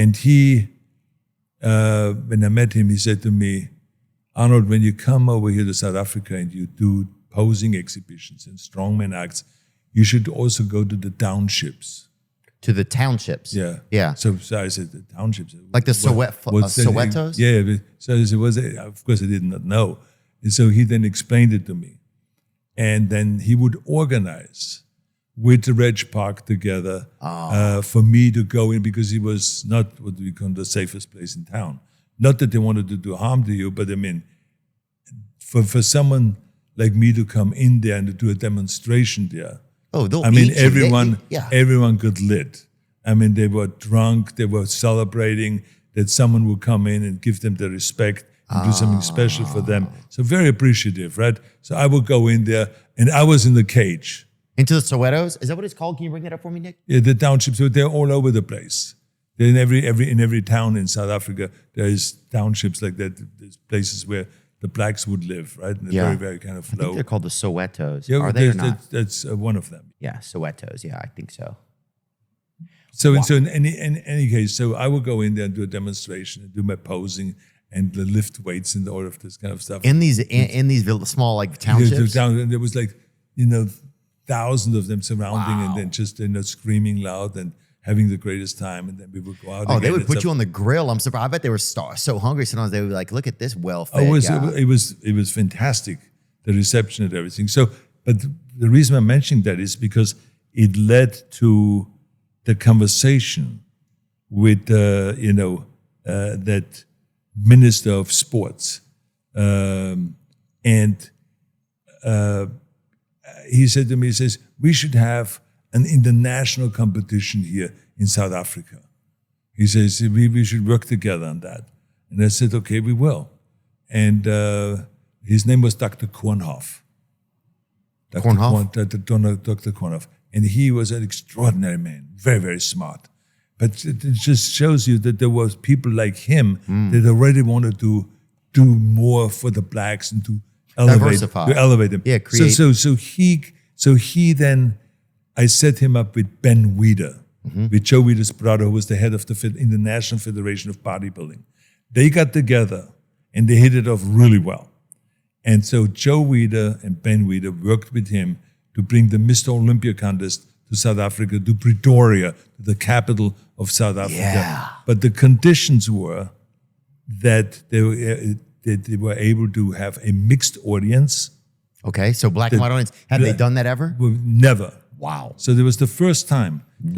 And he, when I met him, he said to me, Arnold, when you come over here to South Africa and you do posing exhibitions and strongman acts, you should also go to the townships. To the townships? Yeah. Yeah. So I said, the townships. Like the Sowetos? Yeah. So of course I did not know. And so he then explained it to me. And then he would organize with the Reg Park together for me to go in, because he was not what we call the safest place in town. Not that they wanted to do harm to you, but I mean, for someone like me to come in there and to do a demonstration there, I mean, everyone got lit. I mean, they were drunk, they were celebrating that someone would come in and give them the respect and do something special for them. So very appreciative, right? So I would go in there, and I was in the cage. Into the Sowetos? Is that what it's called? Can you bring that up for me, Nick? Yeah, the townships, they're all over the place. They're in every town in South Africa, there's townships like that. There's places where the blacks would live, right? And very, very kind of I low. think they're called the Sowetos. Yeah, Are they or not? That's one of them. Yeah, Sowetos. Yeah, I think so. So in any case, so I would go in there and do a demonstration and do my posing and lift weights and all of this kind of stuff. In these small like townships? And there was like, thousands of them surrounding and then just screaming loud and having the greatest time. And then we would go out. Oh, they would put you on the grill. I'm surprised. I bet they were so hungry. Sometimes they would be like, look at this well-fed guy. It was fantastic, the reception and everything. So, but the reason I'm mentioning that is because it led to the conversation with, that Minister of Sports. He said to me, he says, we should have an international competition here in South Africa. He says, we should work together on that. And I said, okay, we will. And his name was Dr. Kohenhoff. Dr. Kohenhoff. And he was an extraordinary man, very, very smart. But it just shows you that there was people like him that already wanted to do more for the blacks and to elevate them. Yeah, create. So he then, I set him up with Ben Weider, with Joe Weider's brother, who was the head of the International Federation of Bodybuilding. They got together and they hit it off really well. And so Joe Weider and Ben Weider worked with him to bring the Mr. Olympia contest to South Africa, to Pretoria, to the capital of South Africa. Yeah. But the conditions were that they were able to have a mixed audience. Okay, so black and white audience. Had they done that ever? Never. Wow. So there was the first time